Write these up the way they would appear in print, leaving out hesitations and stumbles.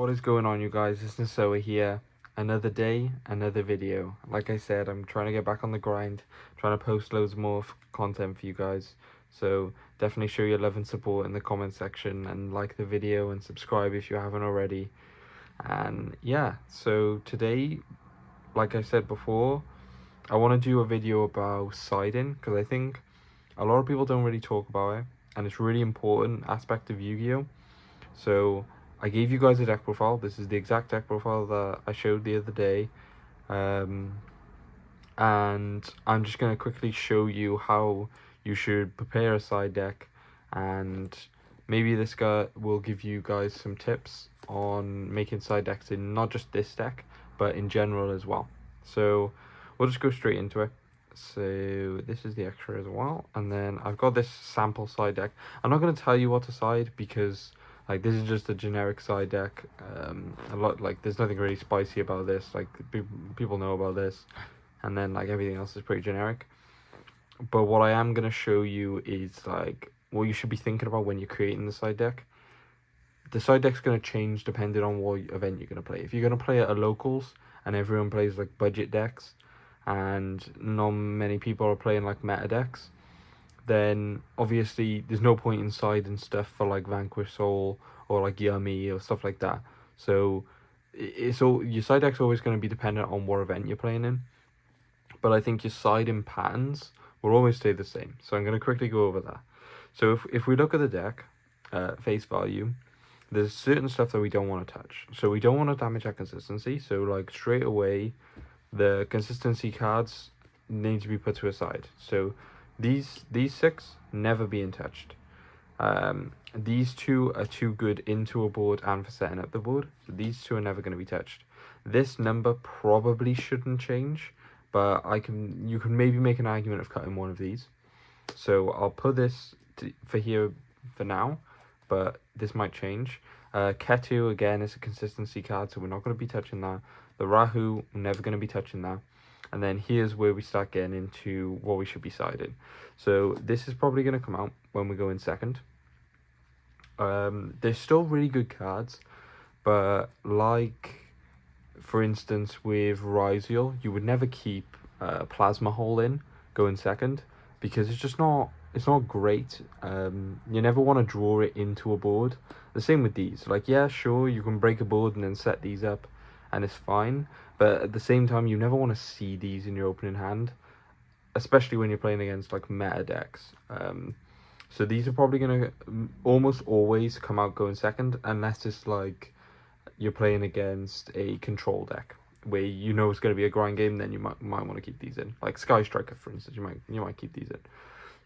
What is going on, you guys? It's Nesoa here. Another day, another video. Like I said, I'm trying to get back on the grind, trying to post loads more content for you guys. So definitely show your love and support in the comment section and like the video and subscribe if you haven't already. And yeah, so today, like I said before, I want to do a video about siding because I think a lot of people don't really talk about it, and it's a really important aspect of Yu-Gi-Oh! So I gave you guys a deck profile. This is the exact deck profile that I showed the other day. And I'm just going to quickly show you how you should prepare a side deck, and maybe this guy will give you guys some tips on making side decks in not just this deck, but in general as well. So we'll just go straight into it. So this is the extra as well, and then I've got this sample side deck. I'm not going to tell you what to side because like this is just a generic side deck. There's nothing really spicy about this. Like people know about this, and then like everything else is pretty generic. But what I am going to show you is like what you should be thinking about when you're creating the side deck. The side deck's going to change depending on what event you're going to play. If you're going to play at a locals and everyone plays like budget decks, and not many people are playing like meta decks, then obviously there's no point in siding stuff for like Vanquish Soul or like Yummy or stuff like that. So it's all, your side deck's always going to be dependent on what event you're playing in. But I think your siding patterns will always stay the same. So I'm going to quickly go over that. So if we look at the deck, face value, there's certain stuff that we don't want to touch. So we don't want to damage our consistency. So like straight away, the consistency cards need to be put to a side. So these 6 never being touched. These 2 are too good into a board and for setting up the board. So these 2 are never going to be touched. This number probably shouldn't change, but you can maybe make an argument of cutting one of these. So I'll put this for here for now, but this might change. Ketu again is a consistency card, so we're not going to be touching that. The Rahu, never going to be touching that. And then here's where we start getting into what we should be siding. So this is probably going to come out when we go in second. They're still really good cards, but like, for instance, with Ryziel, you would never keep Plasma Hole in going second because it's not great. You never want to draw it into a board. The same with these. Like, yeah, sure, you can break a board and then set these up, and it's fine. But at the same time, you never want to see these in your opening hand, especially when you're playing against like meta decks. So these are probably going to almost always come out going second, unless it's like you're playing against a control deck where you know it's going to be a grind game. Then you might want to keep these in. Like Sky Striker, for instance, you might keep these in.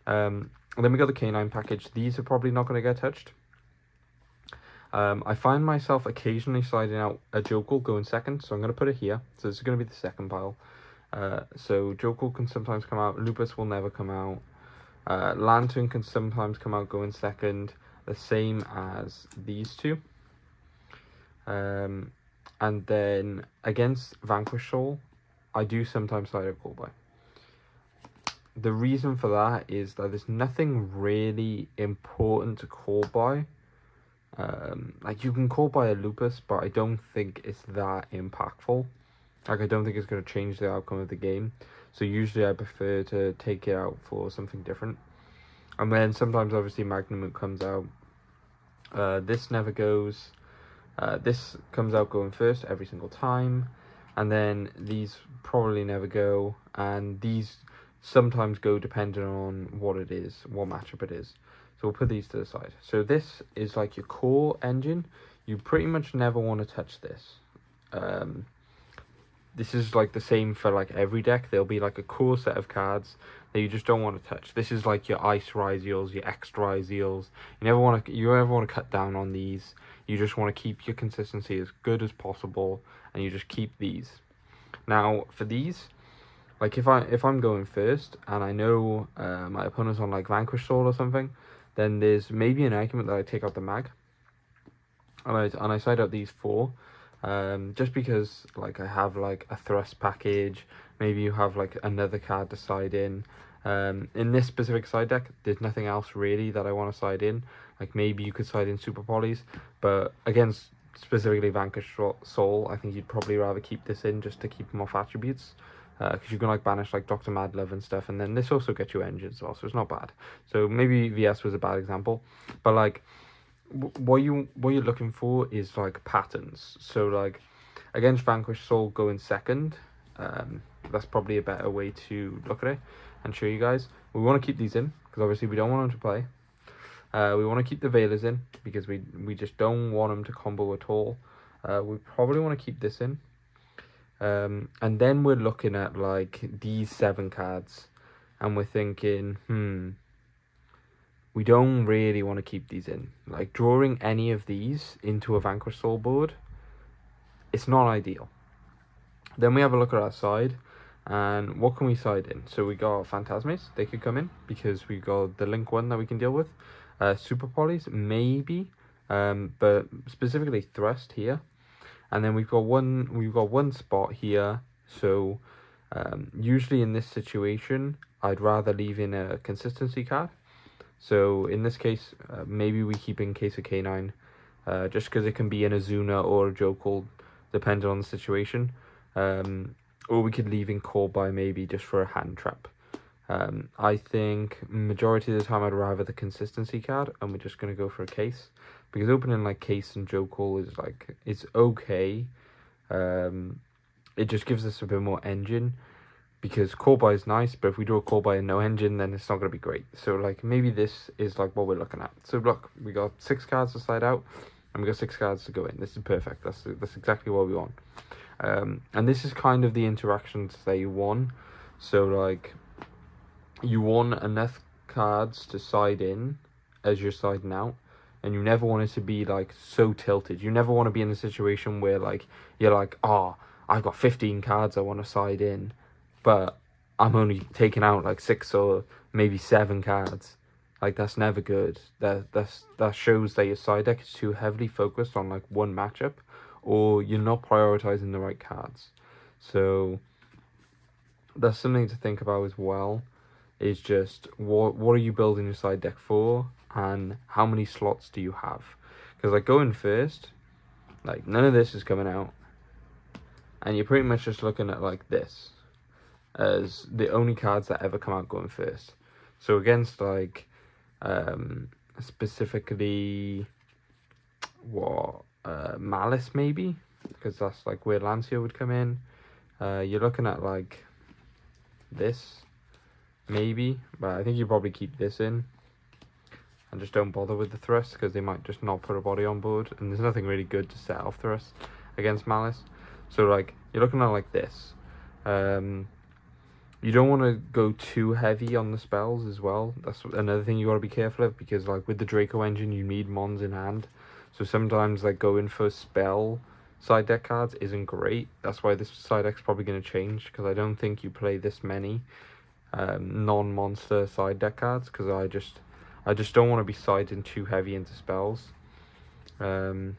And then we got the Canine package. These are probably not going to get touched. I find myself occasionally sliding out a Jokel going second, so I'm going to put it here. So this is going to be the second pile. So Jokel can sometimes come out. Lupus will never come out. Lantern can sometimes come out going second, the same as these 2. And then against Vanquish Soul, I do sometimes slide out Callby. The reason for that is that there's nothing really important to call by. Like you can call by a Lupus, but I don't think it's that impactful. Like I don't think it's going to change the outcome of the game. So usually I prefer to take it out for something different. And then sometimes obviously Magnum comes out. This never goes. This comes out going first every single time. And then these probably never go. And these sometimes go depending on what it is, what matchup it is. So we'll put these to the side. So this is like your core engine. You pretty much never want to touch this. This is like the same for like every deck. There'll be like a core set of cards that you just don't want to touch. This is like your Ice Ryziels, your X Ryziels. You never want to cut down on these. You just want to keep your consistency as good as possible, and you just keep these. Now for these, like if I'm going first and I know my opponent's on like Vanquish Soul or something, then there's maybe an argument that I take out the mag and I side out these 4, just because like I have like a thrust package. Maybe you have like another card to side in. In this specific side deck, there's nothing else really that I want to side in. Like maybe you could side in Super Polys, but against specifically Vanquish Soul, I think you'd probably rather keep this in just to keep him off attributes. Because you can like banish like Dr. Madlove and stuff, and then this also gets you engine as well, so it's not bad. So maybe VS was a bad example, but like what you're looking for is like patterns. So like against Vanquish Soul going second, that's probably a better way to look at it and show you guys. We want to keep these in because obviously we don't want them to play. We want to keep the Veilers in because we just don't want them to combo at all. We probably want to keep this in. And then we're looking at like these 7 cards and we're thinking, we don't really want to keep these in. Like drawing any of these into a Vanquish Soul board, it's not ideal. Then we have a look at our side and what can we side in? So we got Phantasmes, they could come in because we got the Link 1 that we can deal with. Super Polys, maybe, but specifically Thrust here. And then we've got one spot here. So usually in this situation, I'd rather leave in a consistency card. So in this case, maybe we keep in Case of K9, just because it can be in a Zuna or a Jokel, depending on the situation. Or we could leave in Corby maybe just for a hand trap. I think majority of the time I'd rather the consistency card, and we're just going to go for a Case. Because opening like Case and Jokel is like, it's okay. It just gives us a bit more engine. Because Corby is nice, but if we draw a Corby and no engine, then it's not going to be great. So like maybe this is like what we're looking at. So look, we got 6 cards to slide out, and we got 6 cards to go in. This is perfect. That's exactly what we want. And this is kind of the interactions that you want. So like, you want enough cards to side in as you're siding out, and you never want it to be like so tilted. You never want to be in a situation where like you're like, oh, I've got 15 cards I want to side in, but I'm only taking out like 6 or maybe 7 cards. Like that's never good. That shows that your side deck is too heavily focused on like one matchup, or you're not prioritizing the right cards. So that's something to think about as well. Is just what are you building your side deck for, and how many slots do you have? Because like going first, like none of this is coming out, and you're pretty much just looking at like this as the only cards that ever come out going first. So against like specifically what Malice maybe, because that's like where Lancia would come in. You're looking at like this maybe, but I think you probably keep this in and just don't bother with the Thrust, because they might just not put a body on board, and there's nothing really good to set off Thrust against Malice. So like you're looking at like this. You don't want to go too heavy on the spells as well. That's another thing you got to be careful of, because like with the Draco engine you need mons in hand, so sometimes like going for spell side deck cards isn't great. That's why this side deck's probably going to change, because I don't think you play this many non-monster side deck cards, because I just don't want to be siding too heavy into spells. But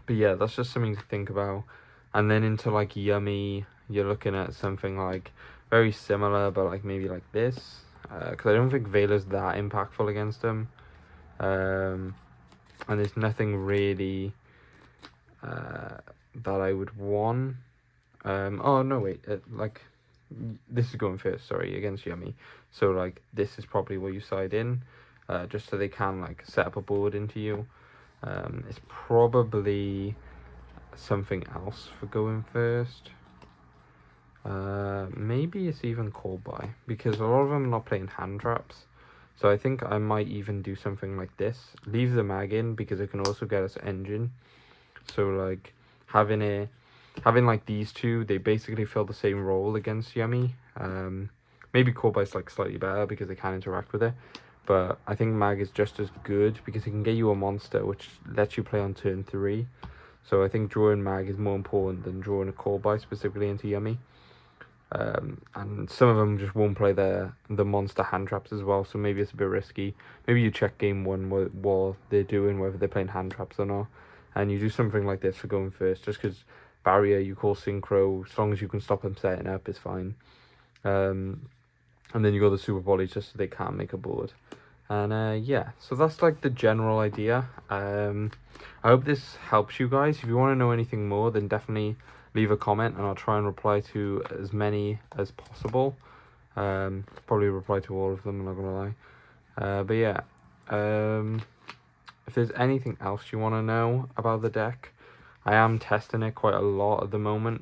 yeah, that's just something to think about. And then into like Yummy, you're looking at something like very similar, but like maybe like this, because I don't think Veiler's that impactful against him. And there's nothing really that I would want. Oh no, wait, like this is going first, sorry, against Yummy. So like this is probably where you side in, just so they can like set up a board into you. It's probably something else for going first. Maybe it's even Corby, because a lot of them are not playing hand traps. So I think I might even do something like this. Leave the mag in, because it can also get us engine. So like having like these two, they basically fill the same role against Yummy. Maybe Corby's like slightly better because they can interact with it, but I think mag is just as good because it can get you a monster which lets you play on turn 3. So I think drawing mag is more important than drawing a Corby specifically into Yummy. And some of them just won't play the monster hand traps as well, so maybe it's a bit risky. Maybe you check game 1 what they're doing, whether they're playing hand traps or not, and you do something like this for going first, just because barrier, you call synchro, as long as you can stop them setting up, is fine. And then you got the super bodies just so they can't make a board. And yeah, so that's like the general idea. I hope this helps you guys. If you want to know anything more, then definitely leave a comment and I'll try and reply to as many as possible. Probably reply to all of them, I'm not gonna lie. But yeah, if there's anything else you want to know about the deck, I am testing it quite a lot at the moment,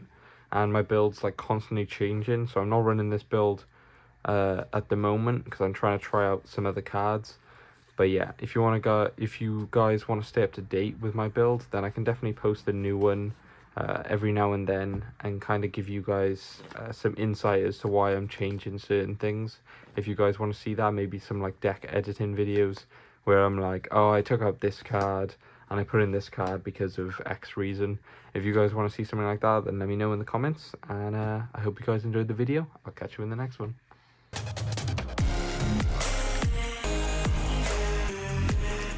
and my build's like constantly changing, so I'm not running this build at the moment because I'm trying to try out some other cards. But yeah, if you guys want to stay up to date with my build, then I can definitely post a new one every now and then and kind of give you guys some insight as to why I'm changing certain things. If you guys want to see that, maybe some like deck editing videos where I'm like, oh, I took out this card and I put in this card because of X reason. If you guys want to see something like that, then let me know in the comments, and I hope you guys enjoyed the video. I'll catch you in the next one.